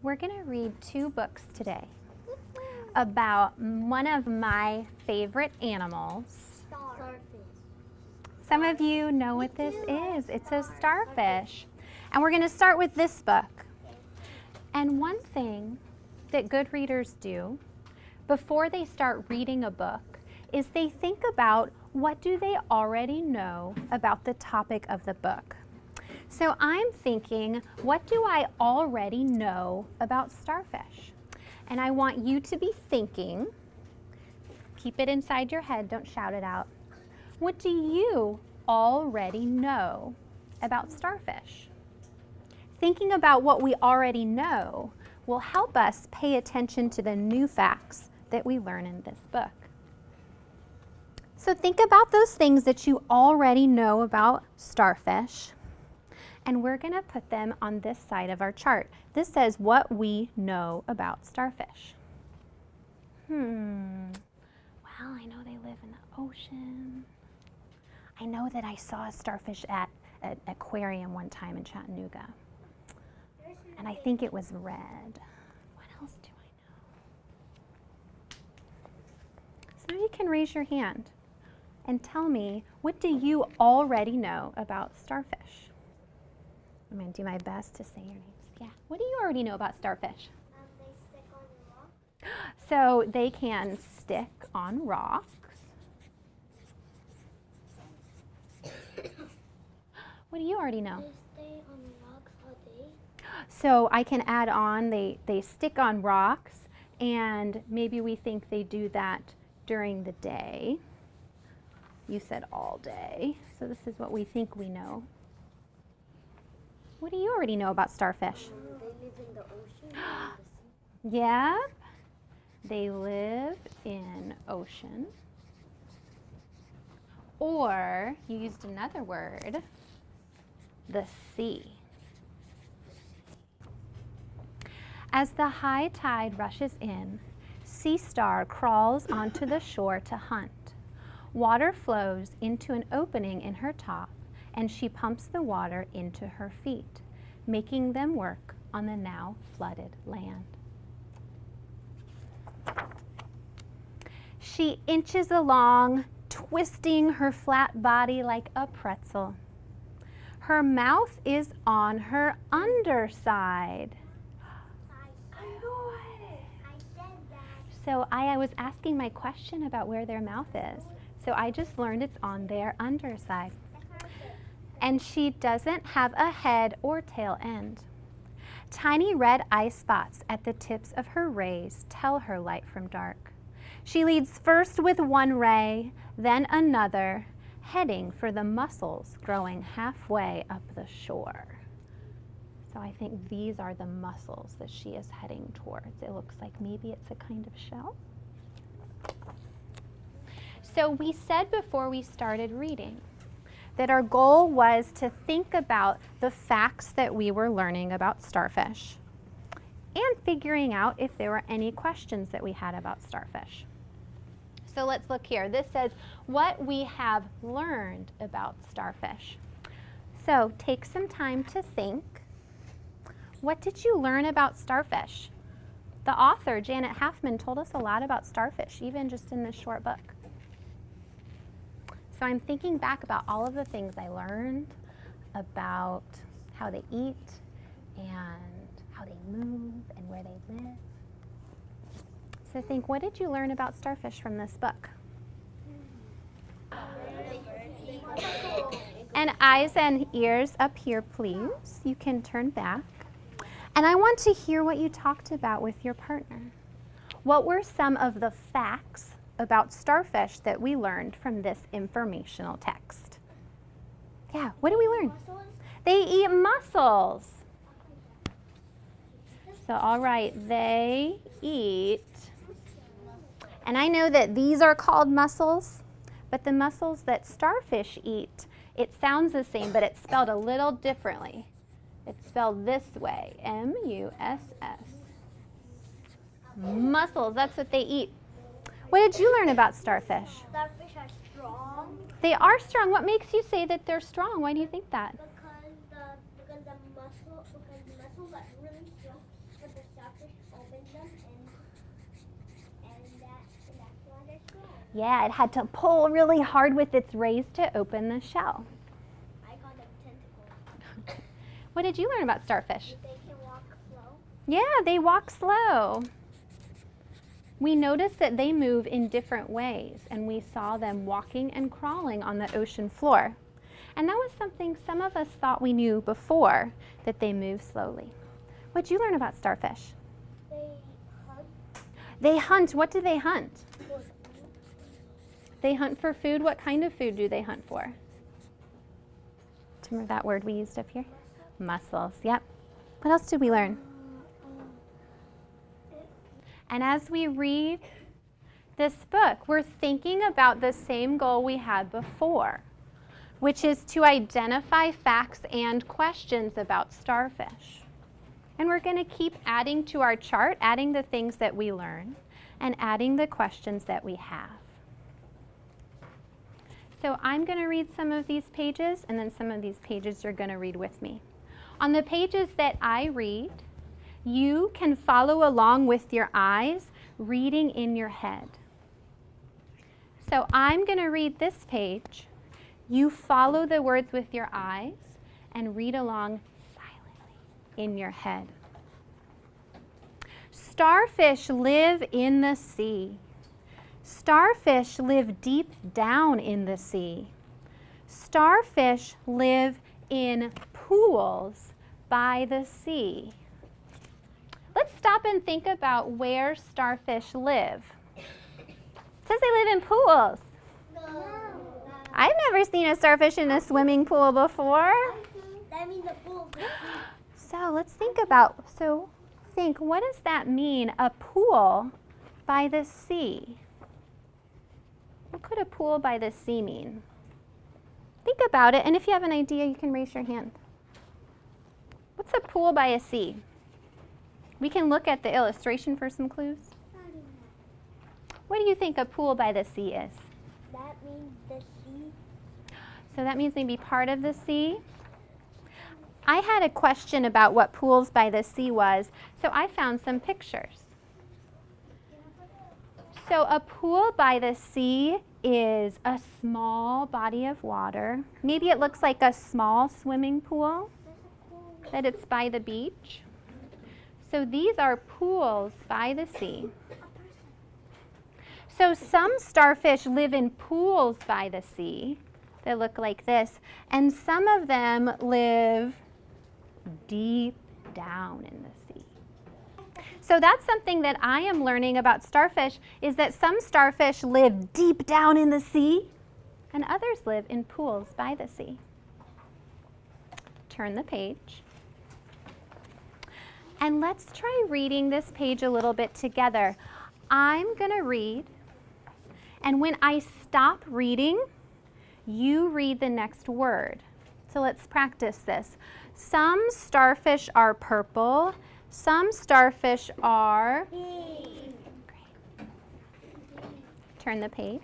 we're going to read 2 books today about one of my favorite animals. Starfish. Some of you know what this is. It's a starfish. And we're going to start with this book. And one thing that good readers do before they start reading a book is they think about what do they already know about the topic of the book. So I'm thinking, what do I already know about starfish? And I want you to be thinking, keep it inside your head, don't shout it out. What do you already know about starfish? Thinking about what we already know will help us pay attention to the new facts that we learn in this book. So think about those things that you already know about starfish, and we're going to put them on this side of our chart. This says what we know about starfish. Well, I know they live in the ocean. I know that I saw a starfish at an aquarium one time in Chattanooga, and I think it was red. What else do I know? Some of you can raise your hand and tell me, what do you already know about starfish? I'm going to do my best to say your names. Yeah. What do you already know about starfish? They stick on rocks. So they can stick on rocks. What do you already know? They stay on rocks all day. So I can add on, they stick on rocks, and maybe we think they do that during the day. You said all day, so this is what we think we know. What do you already know about starfish? They live in the ocean and the sea. Yeah, they live in ocean. Or, you used another word, the sea. As the high tide rushes in, Sea Star crawls onto the shore to hunt. Water flows into an opening in her top, and she pumps the water into her feet, making them work on the now flooded land. She inches along, twisting her flat body like a pretzel. Her mouth is on her underside. I know it. I said that. So I was asking my question about where their mouth is. So I just learned it's on their underside. And she doesn't have a head or tail end. Tiny red eye spots at the tips of her rays tell her light from dark. She leads first with one ray, then another, heading for the mussels growing halfway up the shore. So I think these are the mussels that she is heading towards. It looks like maybe it's a kind of shell. So we said before we started reading that our goal was to think about the facts that we were learning about starfish and figuring out if there were any questions that we had about starfish. So let's look here. This says what we have learned about starfish. So take some time to think. What did you learn about starfish? The author, Janet Halfman, told us a lot about starfish, even just in this short book. So I'm thinking back about all of the things I learned about how they eat and how they move and where they live. So think, what did you learn about starfish from this book? And eyes and ears up here, please. You can turn back. And I want to hear what you talked about with your partner. What were some of the facts about starfish that we learned from this informational text? Yeah, what did we learn? Mussels. They eat mussels. So, all right, they eat. And I know that these are called mussels, but the mussels that starfish eat, it sounds the same, but it's spelled a little differently. It's spelled this way, M-U-S-S. Mussels, that's what they eat. What did you learn about starfish? Starfish are strong They are strong. What makes you say that they're strong? Why do you think that? because the mussels are really strong, but the Yeah, it had to pull really hard with its rays to open the shell. I got a tentacle. What did you learn about starfish? They can walk slow. Yeah, they walk slow. We noticed that they move in different ways, and we saw them walking and crawling on the ocean floor. And that was something some of us thought we knew before, that they move slowly. What did you learn about starfish? They hunt. They hunt. What do they hunt? For food. They hunt for food. What kind of food do they hunt for? Do you remember that word we used up here? Mussels. Yep. What else did we learn? And as we read this book, we're thinking about the same goal we had before, which is to identify facts and questions about starfish. And we're going to keep adding to our chart, adding the things that we learn, and adding the questions that we have. So I'm going to read some of these pages, and then some of these pages you're going to read with me. On the pages that I read, you can follow along with your eyes, reading in your head. So I'm going to read this page. You follow the words with your eyes and read along silently in your head. Starfish live in the sea. Starfish live deep down in the sea. Starfish live in pools by the sea. Let's stop and think about where starfish live. It says they live in pools. No. I've never seen a starfish in a swimming pool before. That means the pool. So let's think, what does that mean, a pool by the sea? What could a pool by the sea mean? Think about it, and if you have an idea, you can raise your hand. What's a pool by a sea? We can look at the illustration for some clues. What do you think a pool by the sea is? That means the sea. So that means maybe part of the sea. I had a question about what pools by the sea was, so I found some pictures. So a pool by the sea is a small body of water. Maybe it looks like a small swimming pool, that it's by the beach. So these are pools by the sea. So some starfish live in pools by the sea that look like this, and some of them live deep down in the sea. So that's something that I am learning about starfish, is that some starfish live deep down in the sea and others live in pools by the sea. Turn the page. And let's try reading this page a little bit together. I'm going to read, and when I stop reading, you read the next word. So let's practice this. Some starfish are purple. Some starfish are... Great. Turn the page.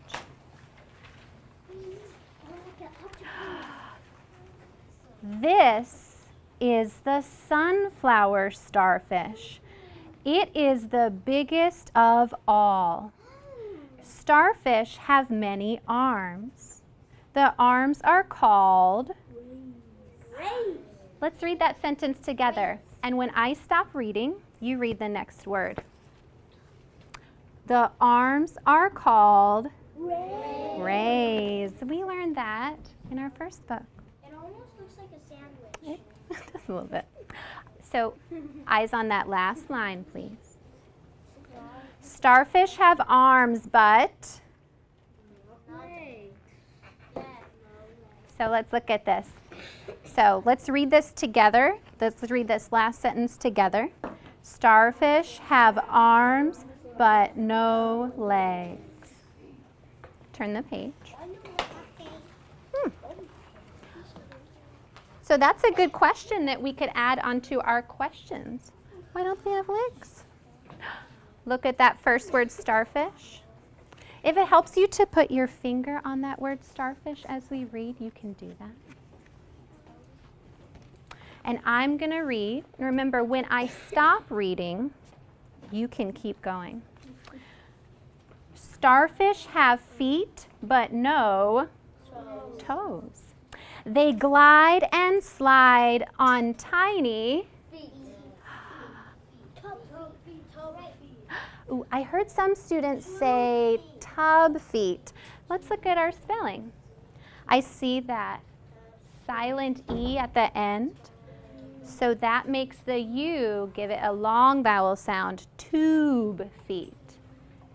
This is the sunflower starfish. It is the biggest of all. Starfish have many arms. The arms are called... Let's read that sentence together. And when I stop reading, you read the next word. The arms are called... Rays. We learned that in our first book. It almost looks like a sandwich. Just a little bit. So, eyes on that last line, please. Starfish have arms, but... So let's look at this. So let's read this together. Let's read this last sentence together. Starfish have arms, but no legs. Turn the page. So that's a good question that we could add onto our questions. Why don't they have legs? Look at that first word, starfish. If it helps you to put your finger on that word starfish as we read, you can do that. And I'm going to read. Remember, when I stop reading, You can keep going. Starfish have feet, but no toes. They glide and slide on tiny. Ooh, I heard some students say tub feet. Let's look at our spelling. I see that silent E at the end. So that makes the U give it a long vowel sound, tube feet.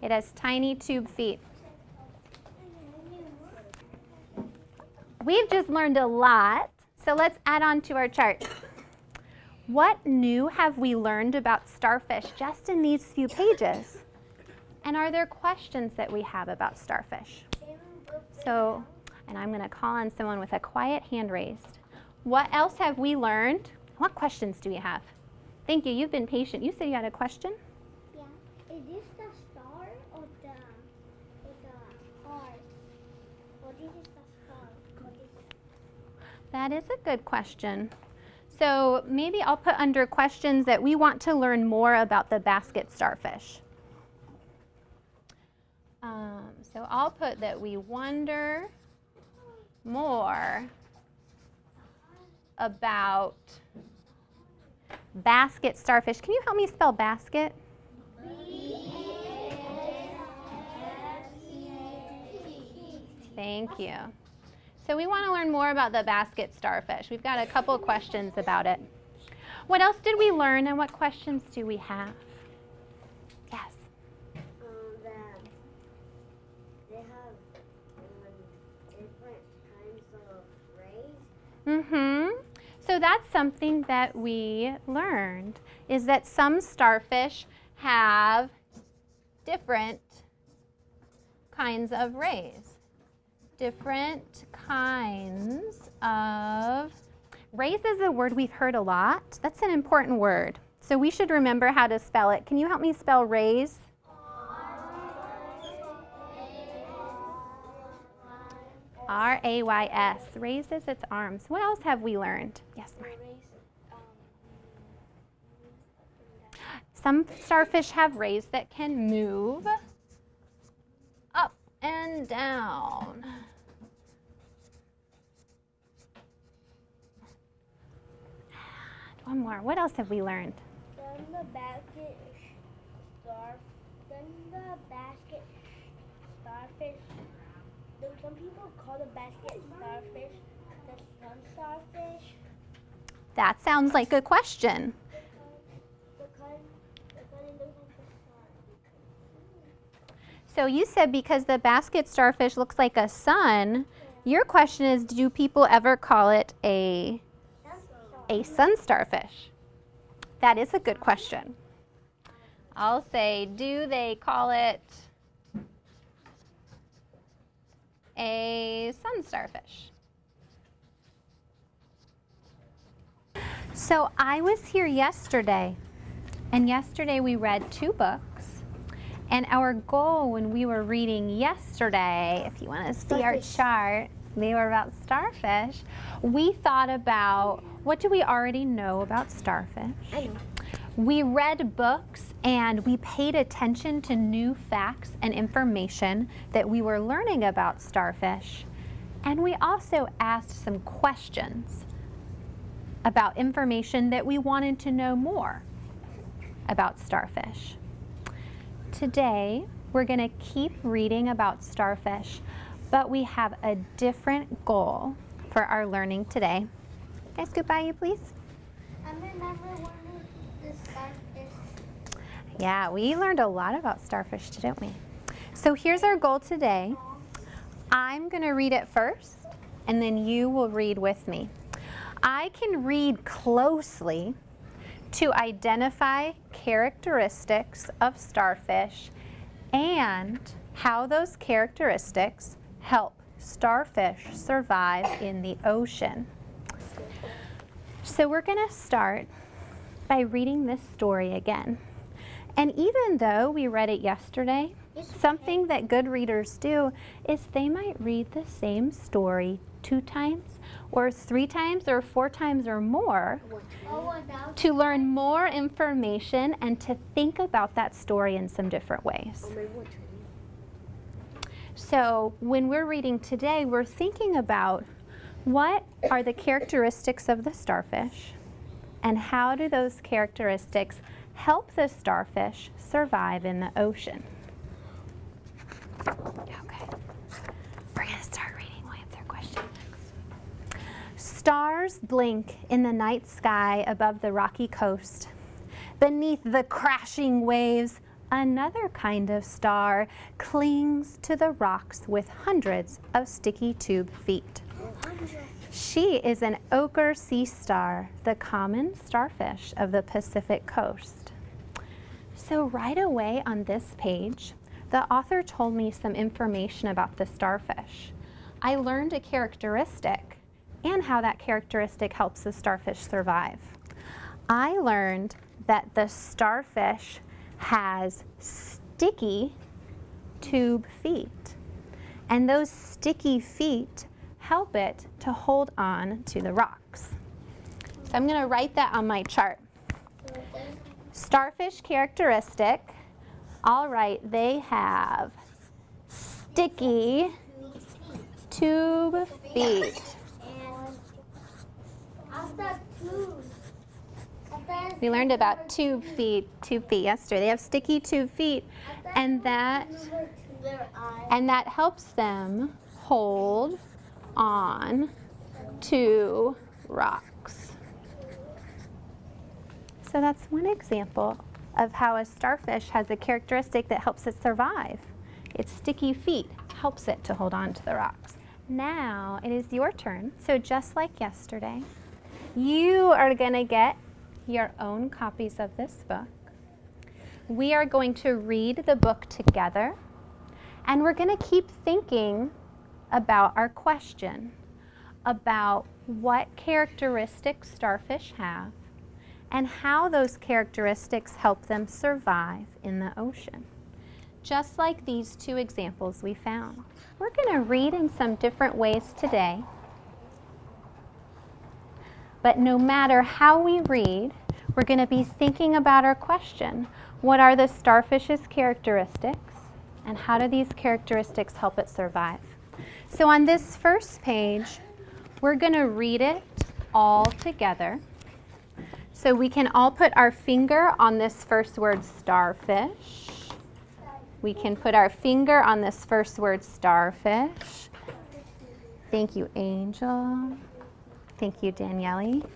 It has tiny tube feet. We've just learned a lot, so let's add on to our chart. What new have we learned about starfish just in these few pages? And are there questions that we have about starfish? So, and I'm going to call on someone with a quiet hand raised. What else have we learned? What questions do we have? Thank you, you've been patient. You said you had a question? Yeah. Is this the star or the heart? Or this is the star? Or this? That is a good question. So maybe I'll put under questions that we want to learn more about the basket starfish. So I'll put that we wonder more about basket starfish. Can you help me spell basket? Thank you. So we want to learn more about the basket starfish. We've got a couple of questions about it. What else did we learn and what questions do we have? Yes. They have different kinds of rays. So that's something that we learned, is that some starfish have different kinds of rays. Different kinds of rays is a word we've heard a lot. That's an important word. So we should remember how to spell it. Can you help me spell rays? R-A-Y-S. Raises its arms. What else have we learned? Yes, Martin. Some starfish have rays that can move up and down. One more. What else have we learned? Then the basket starfish. Do some people call the basket starfish the sun starfish? That sounds like a question. Because it looks like the sun. So you said because the basket starfish looks like a sun, your question is, do people ever call it a sun starfish? That is a good question. I'll say, do they call it a sun starfish? So I was here yesterday, and yesterday we read 2 books. And our goal when we were reading yesterday, if you want to see our chart, they were about starfish. We thought about, what do we already know about starfish? I know. We read books and we paid attention to new facts and information that we were learning about starfish. And we also asked some questions about information that we wanted to know more about starfish. Today, we're going to keep reading about starfish, but we have a different goal for our learning today. Can I scoot by you, please? I remember one of the starfish. Yeah, we learned a lot about starfish, didn't we? So here's our goal today. I'm going to read it first, and then you will read with me. I can read closely to identify characteristics of starfish and how those characteristics help starfish survive in the ocean. So we're going to start by reading this story again. And even though we read it yesterday, Something that good readers do is they might read the same story 2 times or 3 times or 4 times or more to learn more information and to think about that story in some different ways. So when we're reading today, we're thinking about what are the characteristics of the starfish and how do those characteristics help the starfish survive in the ocean. Okay, we're going to start reading. We'll answer questions next. Stars blink in the night sky above the rocky coast. Beneath the crashing waves, another kind of star clings to the rocks with hundreds of sticky tube feet. She is an ochre sea star, the common starfish of the Pacific coast. So right away on this page, the author told me some information about the starfish. I learned a characteristic and how that characteristic helps the starfish survive. I learned that the starfish has sticky tube feet, and those sticky feet help it to hold on to the rocks. So I'm going to write that on my chart. Starfish characteristic. All right, they have sticky tube feet. We learned about tube feet yesterday. They have sticky tube feet, and that helps them hold on to rocks. So that's one example of how a starfish has a characteristic that helps it survive. Its sticky feet helps it to hold on to the rocks. Now it is your turn. So just like yesterday, you are going to get your own copies of this book. We are going to read the book together, and we're going to keep thinking about our question about what characteristics starfish have and how those characteristics help them survive in the ocean. Just like these 2 examples we found. We're going to read in some different ways today, but no matter how we read, we're going to be thinking about our question. What are the starfish's characteristics, and how do these characteristics help it survive? So on this first page, we're going to read it all together. So we can all put our finger on this first word, starfish. We can put our finger on this first word, starfish. Thank you, Angel. Thank you, Daniele.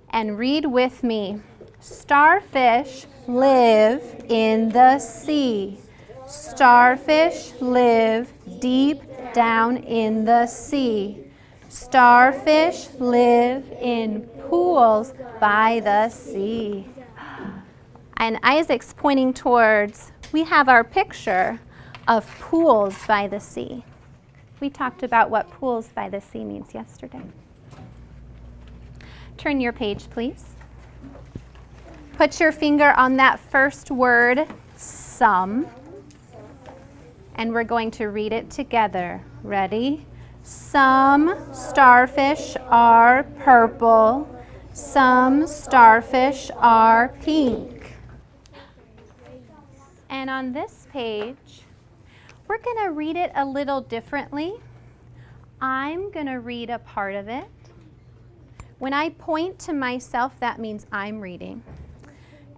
And read with me. Starfish live in the sea. Starfish live deep down in the sea. Starfish live in pools by the sea. And Isaac's pointing towards, we have our picture of pools by the sea. We talked about what pools by the sea means yesterday. Turn your page, please. Put your finger on that first word, some. And we're going to read it together. Ready? Some starfish are purple. Some starfish are pink. And on this page, we're going to read it a little differently. I'm going to read a part of it. When I point to myself, that means I'm reading.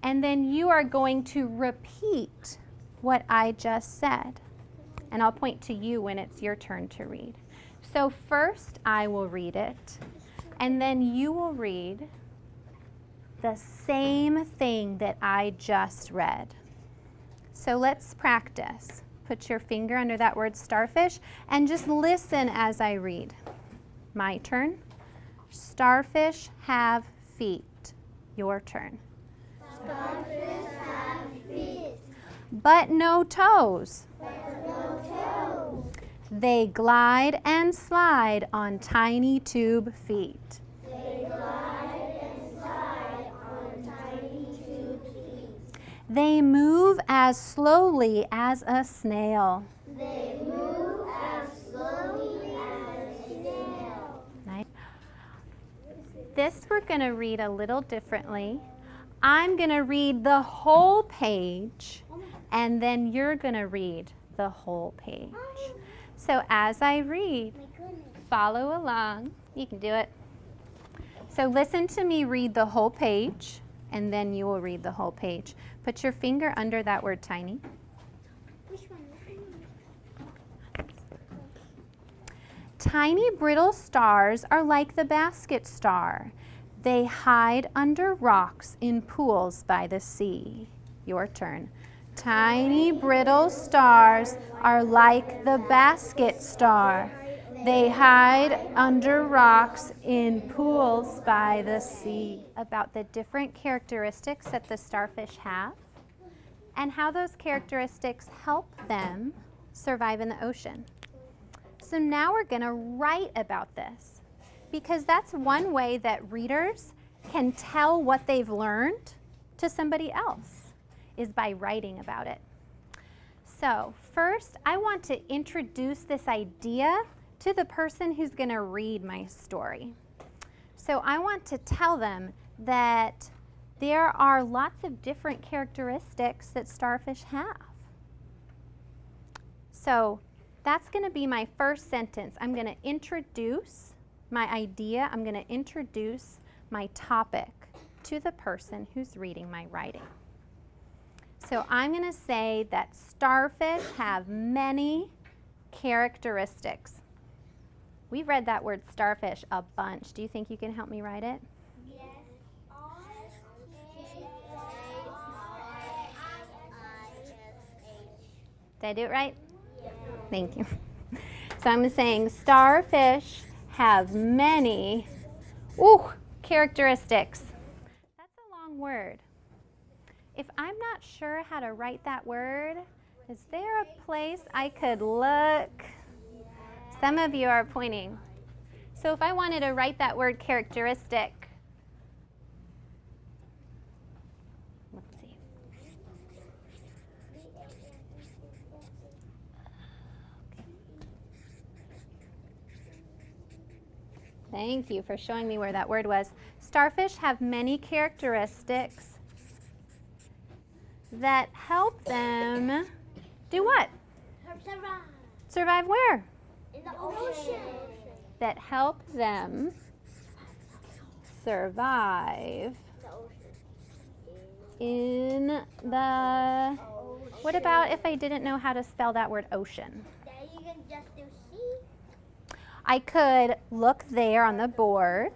And then you are going to repeat what I just said. And I'll point to you when it's your turn to read. So first I will read it, and then you will read the same thing that I just read. So let's practice. Put your finger under that word starfish and just listen as I read. My turn. Starfish have feet. Your turn. Starfish have feet, But no toes. but no toes. They glide and slide on tiny tube feet. They glide and slide on tiny tube feet. They move as slowly as a snail. They move as slowly as a snail. Nice. This we're going to read a little differently. I'm going to read the whole page, and then you're going to read the whole page. So as I read, follow along. You can do it. So listen to me read the whole page, and then you will read the whole page. Put your finger under that word tiny. Which one? Tiny brittle stars are like the basket star. They hide under rocks in pools by the sea. Your turn. Tiny brittle stars are like the basket star. They hide under rocks in pools by the sea. About the different characteristics that the starfish have and how those characteristics help them survive in the ocean. So now we're going to write about this, because that's one way that readers can tell what they've learned to somebody else, is by writing about it. So first, I want to introduce this idea to the person who's going to read my story. So I want to tell them that there are lots of different characteristics that starfish have. So that's going to be my first sentence. I'm going to introduce my idea. I'm going to introduce my topic to the person who's reading my writing. So I'm going to say that starfish have many characteristics. We've read that word starfish a bunch. Do you think you can help me write it? Yes. Did I do it right? Yes. Thank you. So I'm saying starfish have many characteristics. That's a long word. If I'm not sure how to write that word, is there a place I could look? Some of you are pointing. So if I wanted to write that word characteristic, let's see. Thank you for showing me where that word was. Starfish have many characteristics that help them do what? Survive. Survive where? In the ocean. That help them survive in the... What about if I didn't know how to spell that word ocean? Then you can just do C. I could look there on the board.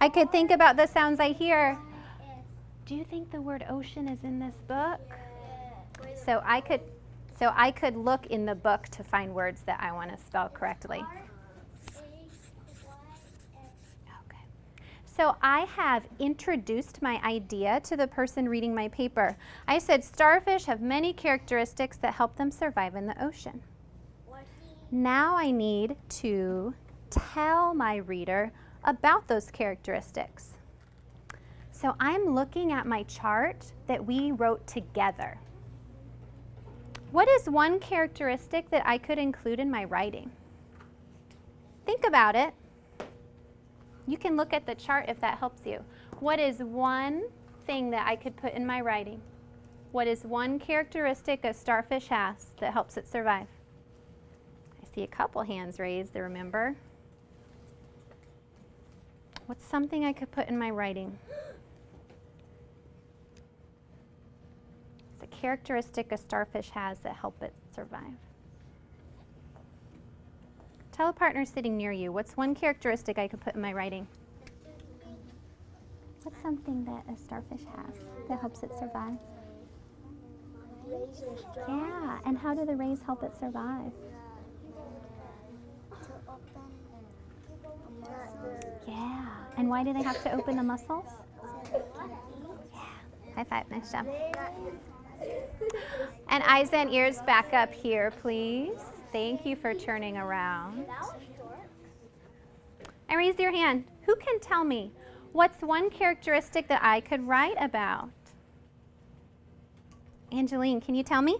I could think about the sounds I hear. Do you think the word ocean is in this book? So I could look in the book to find words that I want to spell correctly. Okay. So I have introduced my idea to the person reading my paper. I said starfish have many characteristics that help them survive in the ocean. Now I need to tell my reader about those characteristics. So I'm looking at my chart that we wrote together. What is one characteristic that I could include in my writing? Think about it. You can look at the chart if that helps you. What is one thing that I could put in my writing? What is one characteristic a starfish has that helps it survive? I see a couple hands raised, remember? What's something I could put in my writing? It's a characteristic a starfish has that help it survive. Tell a partner sitting near you, what's one characteristic I could put in my writing? What's something that a starfish has that helps it survive? Yeah, and how do the rays help it survive? Yeah, and why do they have to open the muscles? Yeah, high five, nice job. And eyes and ears back up here, please. Thank you for turning around. And raise your hand. Who can tell me what's one characteristic that I could write about? Angeline, can you tell me?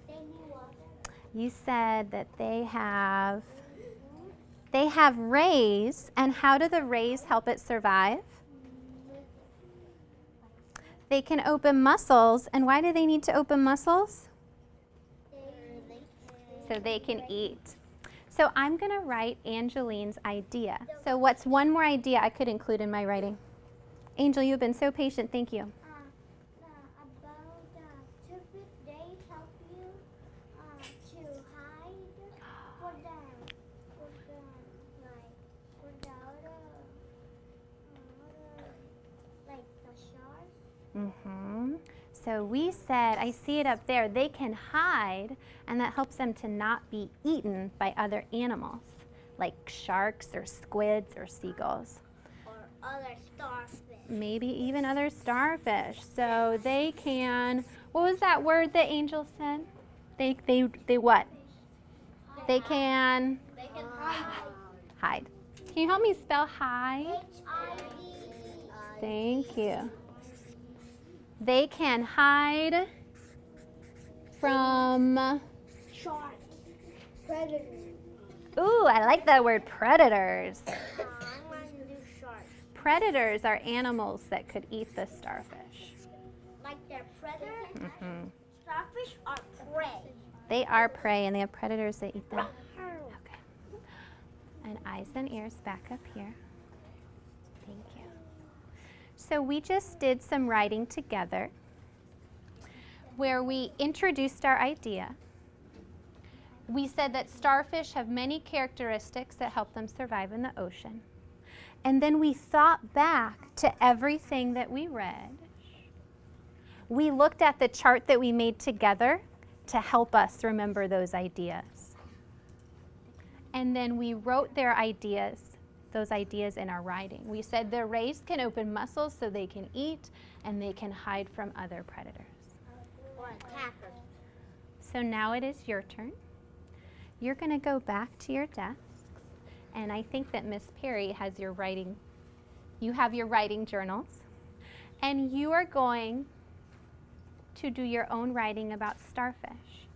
They need water. You said that they have rays, and how do the rays help it survive? They can open muscles, and why do they need to open muscles? So they can eat. So I'm going to write Angeline's idea. So what's one more idea I could include in my writing? Angel, you've been so patient. Thank you. About they help you to hide for the like the sharks. So we said, I see it up there, they can hide, and that helps them to not be eaten by other animals, like sharks or squids or seagulls. Or other starfish. Maybe even other starfish. So they can, what was that word that Angel said? They what? They can hide. Can you help me spell hide? H-I-D. Thank you. They can hide from, Sharks. Predators. ooh, I like that word, predators. I'm going to do sharks. Predators are animals that could eat the starfish. Like they're predators? Starfish are prey. They are prey, and they have predators that eat them. Okay. And eyes and ears back up here. Thank you. So we just did some writing together where we introduced our idea. We said that starfish have many characteristics that help them survive in the ocean. And then we thought back to everything that we read. We looked at the chart that we made together to help us remember those ideas. And then we wrote those ideas in our writing. We said their rays can open muscles so they can eat, and they can hide from other predators. Or attackers. So now it is your turn. You're going to go back to your desks, and I think that Miss Perry has your writing. You have your writing journals, and you are going to do your own writing about starfish.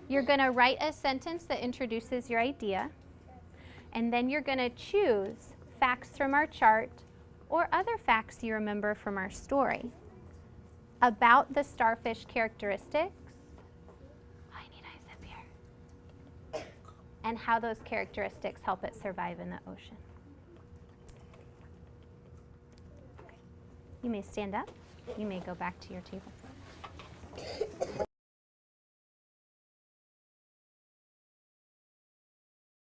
You're going to write a sentence that introduces your idea, and then you're going to choose facts from our chart or other facts you remember from our story about the starfish characteristics. I need eyes up here. And how those characteristics help it survive in the ocean. Okay. You may stand up. You may go back to your table.